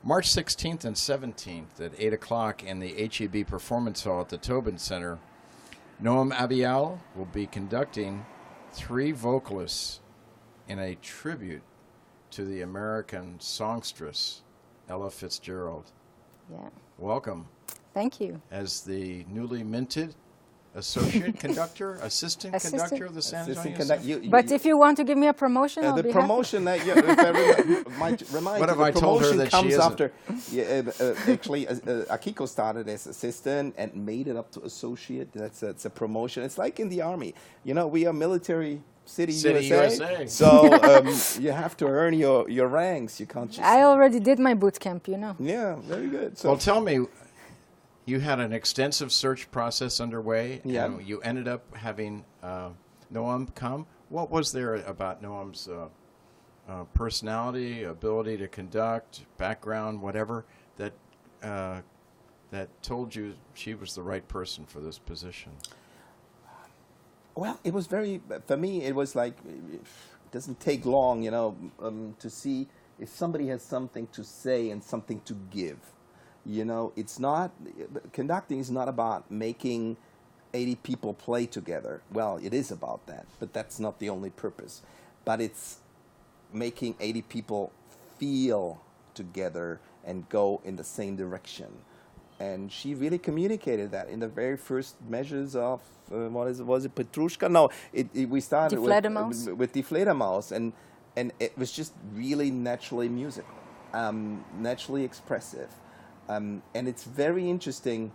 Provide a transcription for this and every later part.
March 16th and 17th at 8 o'clock in the HEB Performance Hall at the Tobin Center, Noam Aviel will be conducting 3 vocalists in a tribute to the American songstress, Ella Fitzgerald. Yeah. Welcome. Thank you. As the newly minted associate conductor, assistant conductor of the San Antonio Symphony. But if you want to give me a promotion, I'll the be promotion that might remind what you, have I told her that comes she isn't? after. Actually, Akiko started as assistant and made it up to associate. That's a promotion. It's like in the army. You know, we are military city USA. So you have to earn your ranks. You can't just. I already did my boot camp, you know. Yeah, very good. So Well, tell me, you had an extensive search process underway. Yeah. And you ended up having Noam come. What was there about Noam's personality, ability to conduct, background, whatever, that told you she was the right person for this position? Well, it was very, for me, it was like, it doesn't take long, you know, to see if somebody has something to say and something to give. You know, it's not, conducting is not about making 80 people play together. Well, it is about that, but that's not the only purpose. But it's making 80 people feel together and go in the same direction. And she really communicated that in the very first measures of, was it Petrushka? No, we started with Die Fledermaus, and it was just really naturally musical, naturally expressive. And it's very interesting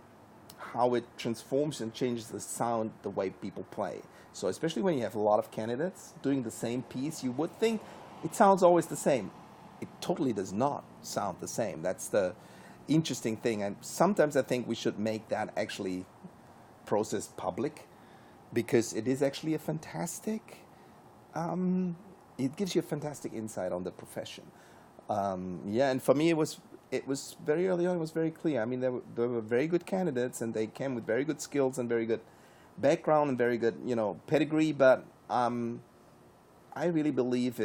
how it transforms and changes the sound, the way people play. So especially when you have a lot of candidates doing the same piece, you would think it sounds always the same. It totally does not sound the same. That's the interesting thing. And sometimes I think we should make that actually process public, because it is actually a fantastic, it gives you a fantastic insight on the profession. Yeah, and for me it was very early on, it was very clear. I mean, there were very good candidates, and they came with very good skills and very good background and very good, you know, pedigree. But I really believe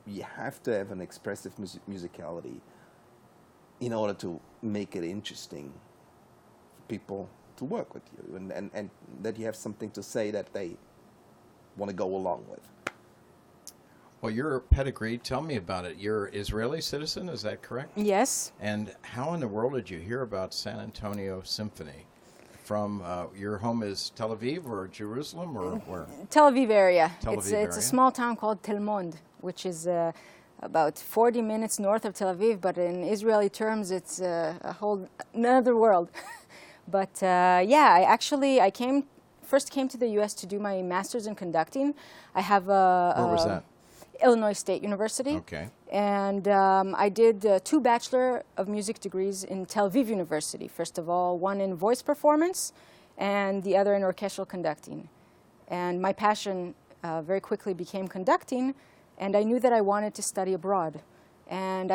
you have to have an expressive musicality in order to make it interesting for people to work with you, and that you have something to say that they want to go along with. Well, your pedigree, tell me about it. You're an Israeli citizen, is that correct? Yes. And how in the world did you hear about San Antonio Symphony? From your home is Tel Aviv or Jerusalem or where? Tel Aviv area. It's a small town called Tel Mond, which is about 40 minutes north of Tel Aviv, but in Israeli terms, it's a whole another world. But yeah, I first came to the U.S. to do my master's in conducting. I have Where was that? Illinois State University. Okay. And I did 2 Bachelor of Music degrees in Tel Aviv University. First of all, one in voice performance and the other in orchestral conducting. And my passion very quickly became conducting, and I knew that I wanted to study abroad. And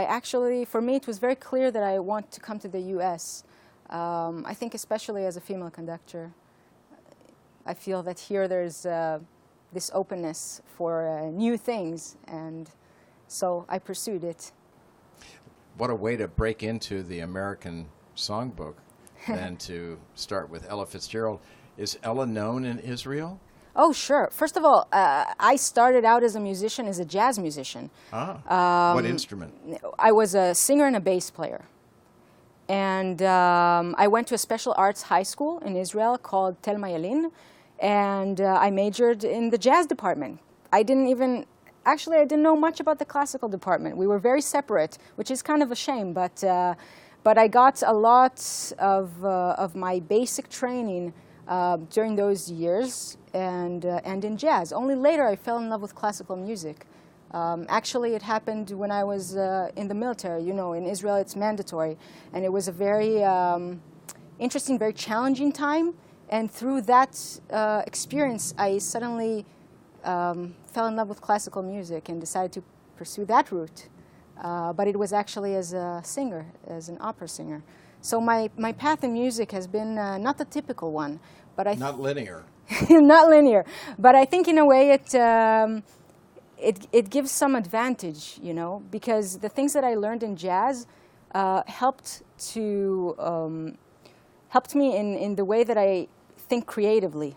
for me, it was very clear that I want to come to the U.S. I think especially as a female conductor, I feel that here there's this openness for new things, and so I pursued it. What a way to break into the American songbook than to start with Ella Fitzgerald. Is Ella known in Israel? Oh, sure. First of all, I started out as a musician, as a jazz musician. What instrument? I was a singer and a bass player. And I went to a special arts high school in Israel called Tel Mayalin, and I majored in the jazz department. I didn't know much about the classical department. We were very separate, which is kind of a shame, but I got a lot of my basic training during those years and in jazz. Only later I fell in love with classical music. Actually, it happened when I was in the military. You know, in Israel it's mandatory, and it was a very interesting, very challenging time. And through that experience, I suddenly fell in love with classical music and decided to pursue that route. But it was actually as a singer, as an opera singer. So my path in music has been not the typical one, but not linear. Not linear, but I think in a way it gives some advantage, you know, because the things that I learned in jazz helped me in the way that I think creatively.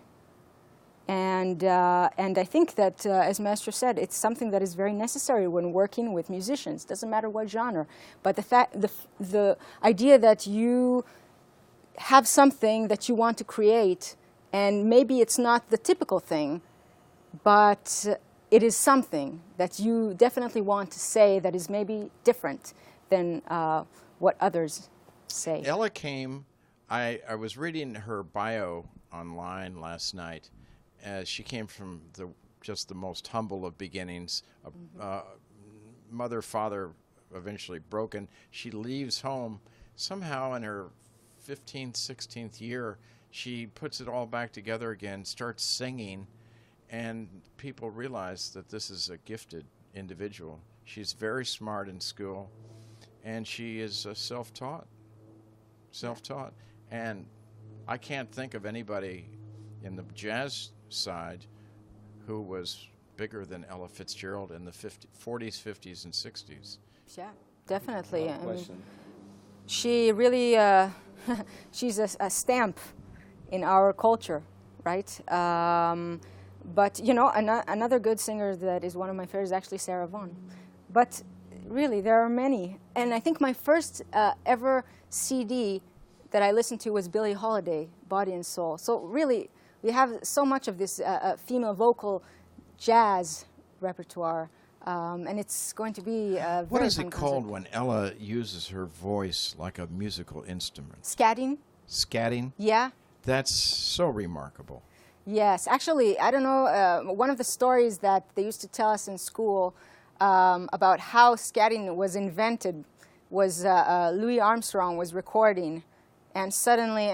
And I think that, as Maestro said, it's something that is very necessary when working with musicians. Doesn't matter what genre, but the idea that you have something that you want to create, and maybe it's not the typical thing, but it is something that you definitely want to say that is maybe different than what others say. Ella came. I was reading her bio online last night. She came from just the most humble of beginnings. Mother, father, eventually broken. She leaves home. Somehow in her 15th, 16th year, she puts it all back together again, starts singing, and people realize that this is a gifted individual. She's very smart in school, and she is self-taught. Self-taught. And I can't think of anybody in the jazz side who was bigger than Ella Fitzgerald in the 40s, 50s, and 60s. Yeah, definitely. No question. She really, she's a stamp in our culture, right? But, you know, another good singer that is one of my favorites is actually Sarah Vaughan. But really, there are many. And I think my first ever CD that I listened to was Billie Holiday, Body and Soul. So really, we have so much of this female vocal jazz repertoire, and it's going to be very What is fun it called concert. when Ella uses her voice like a musical instrument? Scatting? Scatting? Yeah. That's so remarkable. Yes. Actually, I don't know, one of the stories that they used to tell us in school about how scatting was invented was Louis Armstrong was recording, and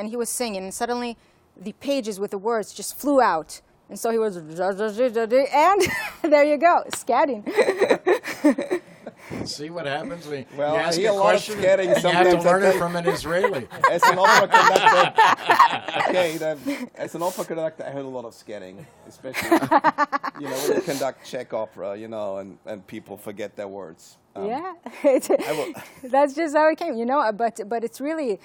he was singing, and suddenly the pages with the words just flew out. And so he was, and there you go, scatting. See what happens when Well, you ask I a hear a lot of question scatting and you have to sometimes, learn it okay. from an Israeli. As an opera conductor, okay, then, as an opera conductor, I heard a lot of scatting, especially, you know, when you conduct Czech opera, you know, and people forget their words. Yeah, will- that's just how it came, you know. But it's really,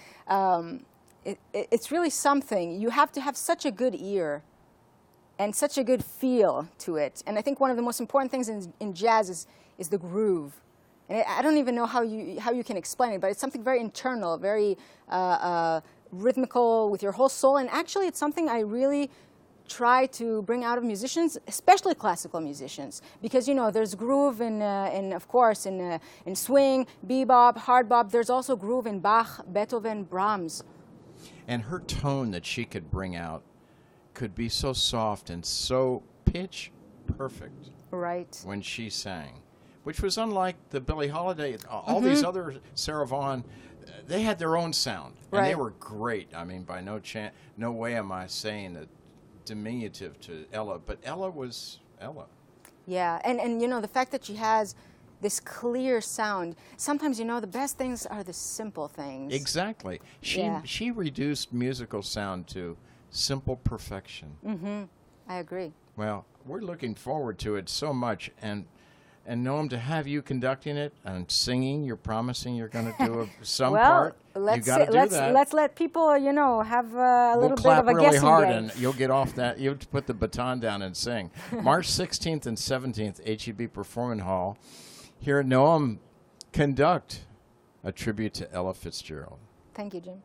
it's really something. You have to have such a good ear and such a good feel to it. And I think one of the most important things in jazz is the groove. And I don't even know how you can explain it, but it's something very internal, very rhythmical with your whole soul. And actually, it's something I really try to bring out of musicians, especially classical musicians, because you know there's groove in of course in swing, bebop, hard bop. There's also groove in Bach, Beethoven, Brahms. And her tone that she could bring out could be so soft and so pitch perfect Right. when she sang, which was unlike the Billie Holiday. All these other Sarah Vaughan, they had their own sound, and they Right. were great. I mean, by no way am I saying a diminutive to Ella, but Ella was Ella. Yeah, and you know the fact that she has this clear sound. Sometimes you know the best things are the simple things. Exactly. She reduced musical sound to simple perfection. I agree. Well, we're looking forward to it so much, and Noam, to have you conducting it and singing, you're promising you're going to do some Well, part. let's You got to do that. let's let people you know have a We'll little bit clap of a really guessing hard, game. and you'll get off that. You'll put the baton down and sing. March 16th and 17th, HEB Performance Hall. Here, Noam conduct a tribute to Ella Fitzgerald. Thank you, Jim.